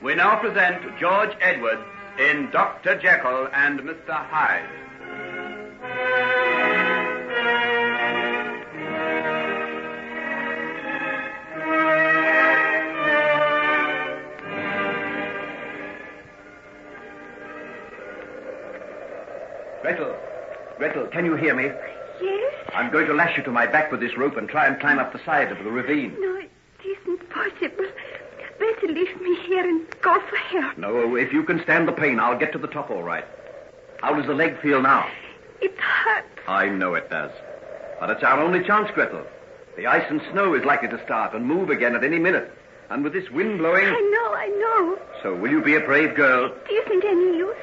We now present George Edwards in Dr. Jekyll and Mr. Hyde. Gretel, can you hear me? Yes? I'm going to lash you to my back with this rope and try and climb up the side of the ravine. No, it isn't possible. Better leave me here and go for help. No, if you can stand the pain, I'll get to the top all right. How does the leg feel now? It hurts. I know it does. But it's our only chance, Gretel. The ice and snow is likely to start and move again at any minute. And with this wind blowing... I know. So will you be a brave girl? It isn't any use.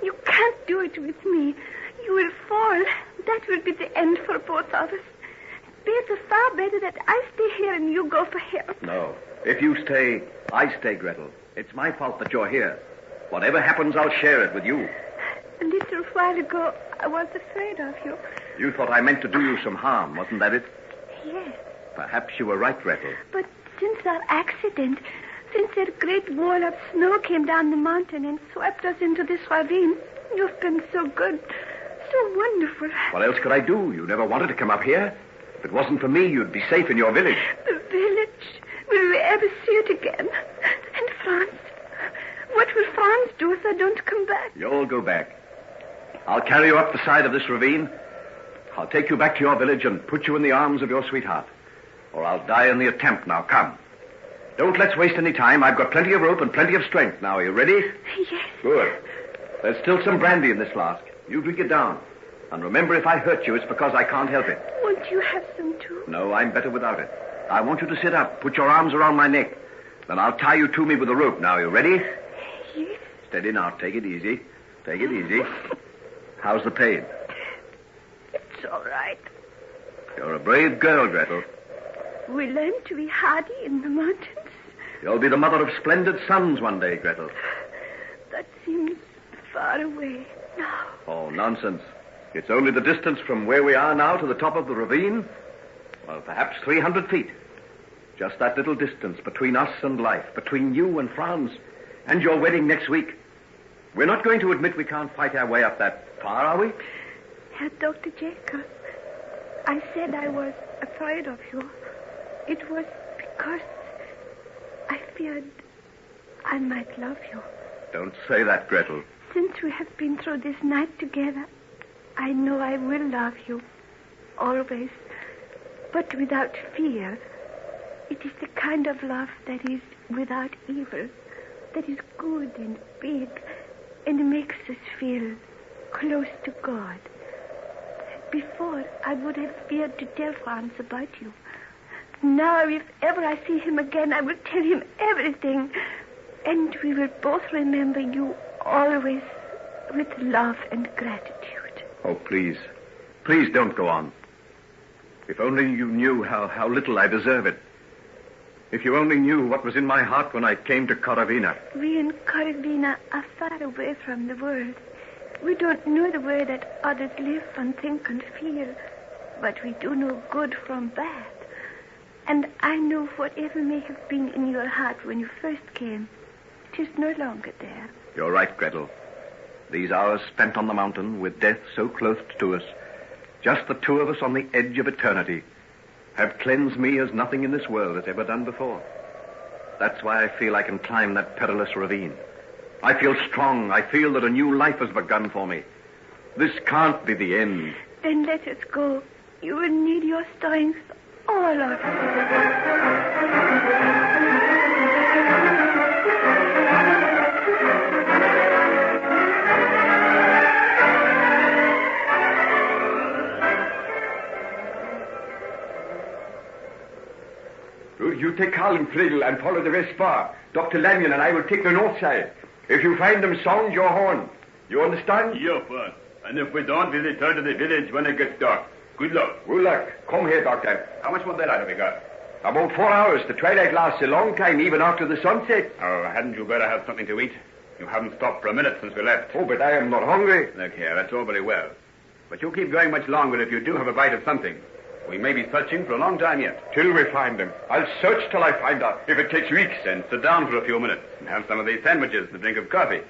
You can't do it with me. You will fall. That will be the end for both of us. Far better that I stay here and you go for help. No. If you stay, I stay, Gretel. It's my fault that you're here. Whatever happens, I'll share it with you. A little while ago, I was afraid of you. You thought I meant to do you some harm, wasn't that it? Yes. Perhaps you were right, Gretel. But since our accident, since that great wall of snow came down the mountain and swept us into this ravine, you've been so good, so wonderful. What else could I do? You never wanted to come up here. If it wasn't for me, you'd be safe in your village. The village? Will we ever see it again? And Franz? What will Franz do if I don't come back? You'll go back. I'll carry you up the side of this ravine. I'll take you back to your village and put you in the arms of your sweetheart. Or I'll die in the attempt. Now, come. Don't let's waste any time. I've got plenty of rope and plenty of strength. Now, are you ready? Yes. Good. There's still some brandy in this flask. You drink it down. And remember, if I hurt you, it's because I can't help it. Won't you have some, too? No, I'm better without it. I want you to sit up. Put your arms around my neck. Then I'll tie you to me with a rope. Now, you ready? Yes. Steady now. Take it easy. Take it easy. How's the pain? It's all right. You're a brave girl, Gretel. We learn to be hardy in the mountains. You'll be the mother of splendid sons one day, Gretel. That seems far away now. Oh, nonsense. It's only the distance from where we are now to the top of the ravine. Well, perhaps 300 feet. Just that little distance between us and life, between you and Franz, and your wedding next week. We're not going to admit we can't fight our way up that far, are we? Herr Dr. Jekyll, I said I was afraid of you. It was because I feared I might love you. Don't say that, Gretel. Since we have been through this night together, I know I will love you. Always. But without fear. It is the kind of love that is without evil. That is good and big. And makes us feel close to God. Before, I would have feared to tell Franz about you. Now, if ever I see him again, I will tell him everything. And we will both remember you always with love and gratitude. Oh, please. Please don't go on. If only you knew how little I deserve it. If you only knew what was in my heart when I came to Korovina. We in Korovina are far away from the world. We don't know the way that others live and think and feel. But we do know good from bad. And I know whatever may have been in your heart when you first came, it is no longer there. You're right, Gretel. These hours spent on the mountain with death so close to us, just the two of us on the edge of eternity, have cleansed me as nothing in this world has ever done before. That's why I feel I can climb that perilous ravine. I feel strong. I feel that a new life has begun for me. This can't be the end. Then let us go. You will need your strength, all of it. You take Carl and Friedel and follow the rest far. Dr. Lanyon and I will take the north side. If you find them, sound your horn. You understand? Yes, boss. And if we don't, we'll return to the village when it gets dark. Good luck. Good luck. Come here, Doctor. How much more daylight have we got? About 4 hours. The twilight lasts a long time, even after the sun sets. Oh, hadn't you better have something to eat? You haven't stopped for a minute since we left. Oh, but I am not hungry. Look here, that's all very well. But you keep going much longer if you do have a bite of something. We may be searching for a long time yet. Till we find him. I'll search till I find her, if it takes weeks. Then sit down for a few minutes and have some of these sandwiches and a drink of coffee.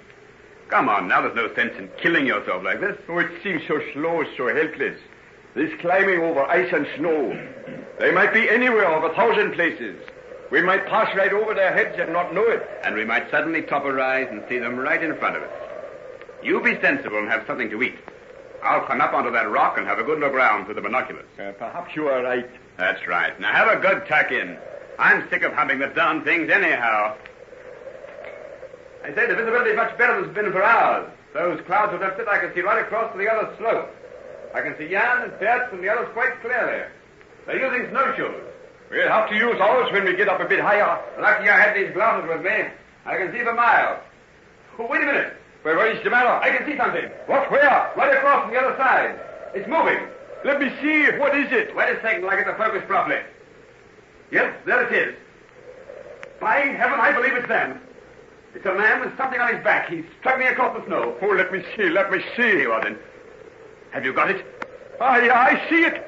Come on, now, there's no sense in killing yourself like this. Oh, it seems so slow, so helpless. This climbing over ice and snow. They might be anywhere of 1,000 places. We might pass right over their heads and not know it. And we might suddenly top a rise and see them right in front of us. You be sensible and have something to eat. I'll climb up onto that rock and have a good look round through the binoculars. Perhaps you are right. That's right. Now have a good tuck in. I'm sick of humping the darn things anyhow. I say the visibility is much better than it's been for hours. Those clouds are lifted. I can see right across to the other slope. I can see Jan and Bert and the others quite clearly. They're using snowshoes. We'll have to use ours when we get up a bit higher. Lucky I had these glasses with me. I can see for miles. Oh, wait a minute. Well, what is the matter? I can see something. What? Where? Right across from the other side. It's moving. Let me see. What is it? Wait a second till I get the focus properly. Yes, there it is. By heaven, I believe it's them. It's a man with something on his back. He's struggling across the snow. Oh, let me see. Here you are, then. Have you got it? I see it.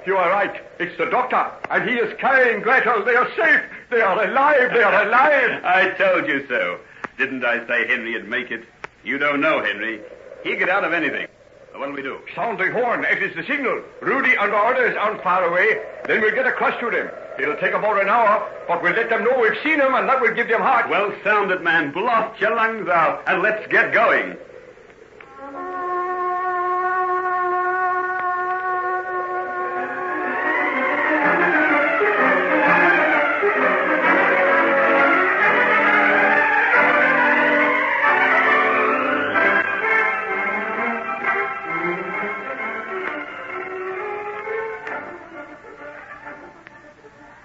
You are right. It's the doctor, and he is carrying Gretel. They are safe. They are alive. They are alive. I told you so. Didn't I say Henry'd make it? You don't know Henry. He'll get out of anything. What'll we do? Sound the horn. It is the signal. Rudy and orders aren't far away. Then we'll get across to them. It'll take about an hour, but we'll let them know we've seen them, and that will give them heart. Well, sound it, man. Blast your lungs out, and let's get going.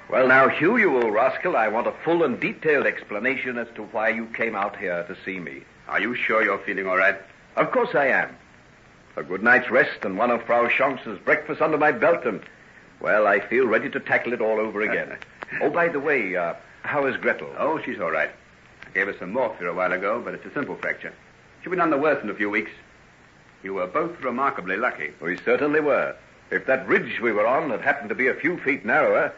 Well, now, Hugh, you old rascal, I want a full and detailed explanation as to why you came out here to see me. Are you sure you're feeling all right? Of course I am. A good night's rest and one of Frau Schanz's breakfasts under my belt, and, well, I feel ready to tackle it all over again. Oh, by the way, how is Gretel? Oh, she's all right. I gave her some morphia a while ago, but it's a simple fracture. She'll be none the worse in a few weeks. You were both remarkably lucky. We certainly were. If that ridge we were on had happened to be a few feet narrower,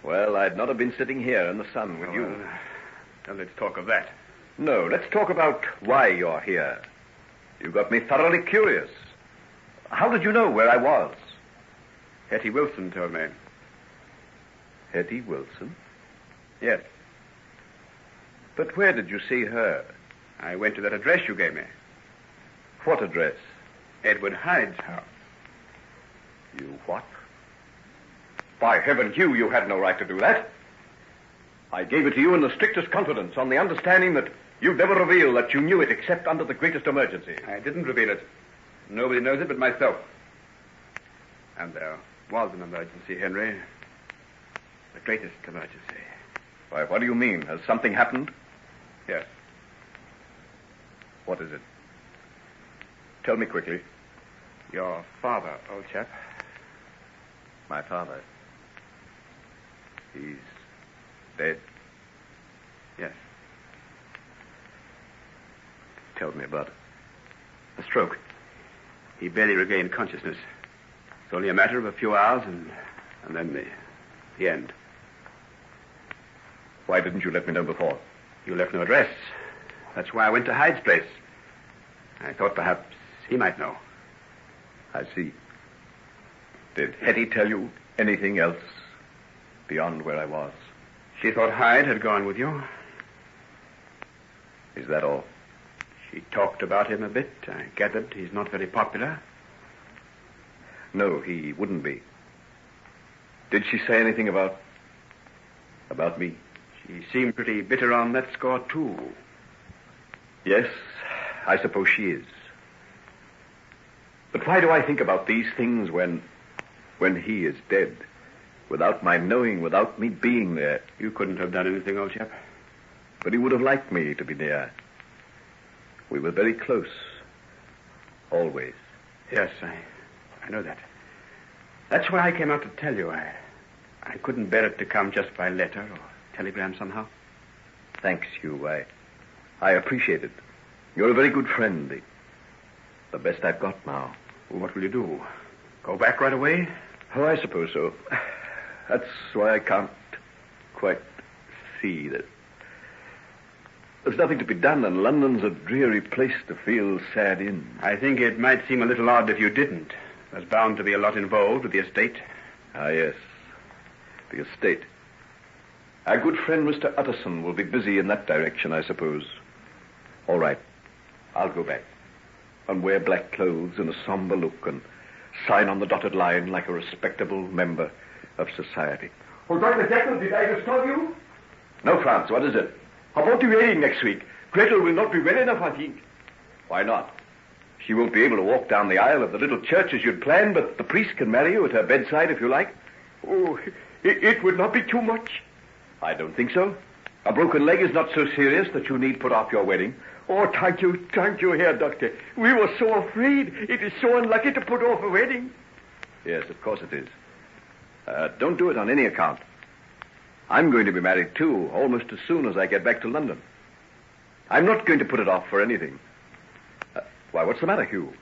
well, I'd not have been sitting here in the sun with you. Well, let's talk of that. No, let's talk about why you're here. You got me thoroughly curious. How did you know where I was? Hetty Wilson told me. Hetty Wilson? Yes. But where did you see her? I went to that address you gave me. What address? Edward Hyde's house. You what? By heaven, Hugh, you had no right to do that. I gave it to you in the strictest confidence, on the understanding that you'd never reveal that you knew it except under the greatest emergency. I didn't reveal it. Nobody knows it but myself. And there was an emergency, Henry. The greatest emergency. Why, what do you mean? Has something happened? Yes. What is it? Tell me quickly. Your father, old chap. My father. He's dead. Yes. Tell me about it. A stroke. He barely regained consciousness. It's only a matter of a few hours, and then the end. Why didn't you let me know before? You left no address. That's why I went to Hyde's place. I thought perhaps he might know. I see. Did Hetty tell you anything else beyond where I was? She thought Hyde had gone with you. Is that all? She talked about him a bit. I gathered he's not very popular. No, he wouldn't be. Did she say anything about me? She seemed pretty bitter on that score, too. Yes, I suppose she is. But why do I think about these things when he is dead? Without my knowing, without me being there. You couldn't have done anything, old chap. But he would have liked me to be near. We were very close. Always. Yes, I know that. That's why I came out to tell you. I couldn't bear it to come just by letter or telegram somehow. Thanks, Hugh. I appreciate it. You're a very good friend. The best I've got now. Well, what will you do? Go back right away? Oh, I suppose so. That's why I can't quite see that. There's nothing to be done, and London's a dreary place to feel sad in. I think it might seem a little odd if you didn't. There's bound to be a lot involved with the estate. Ah, yes. The estate. Our good friend Mr. Utterson will be busy in that direction, I suppose. All right. I'll go back and wear black clothes and a somber look and sign on the dotted line like a respectable member of society. Oh, Dr. Jekyll, did I disturb you? No, Franz, what is it? How about the wedding next week? Gretel will not be well enough, I think. Why not? She won't be able to walk down the aisle of the little church as you'd planned, but the priest can marry you at her bedside if you like. Oh, it would not be too much. I don't think so. A broken leg is not so serious that you need put off your wedding. Oh, thank you, Herr Doctor. We were so afraid. It is so unlucky to put off a wedding. Yes, of course it is. Don't do it on any account. I'm going to be married, too, almost as soon as I get back to London. I'm not going to put it off for anything. Why, what's the matter, Hugh?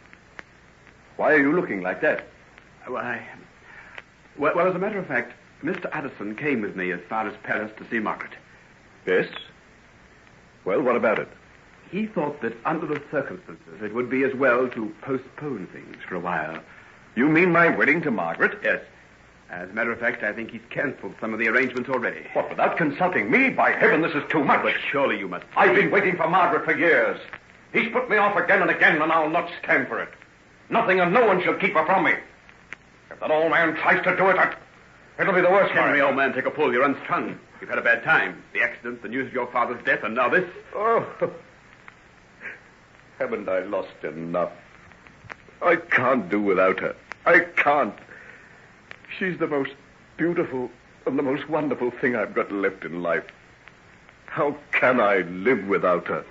Why are you looking like that? Well, as a matter of fact, Mr. Addison came with me as far as Paris to see Margaret. Yes? Well, what about it? He thought that under the circumstances it would be as well to postpone things for a while. You mean my wedding to Margaret? Yes. As a matter of fact, I think he's cancelled some of the arrangements already. What, without consulting me? By heaven, this is too much. But surely you must... I've been waiting for Margaret for years. He's put me off again and again, and I'll not stand for it. Nothing and no one shall keep her from me. If that old man tries to do it, it'll be the worst for Henry, him. old man, take a pull. You're unstrung. You've had a bad time. The accident, the news of your father's death, and now this. Oh, haven't I lost enough? I can't do without her. I can't. She's the most beautiful and the most wonderful thing I've got left in life. How can I live without her?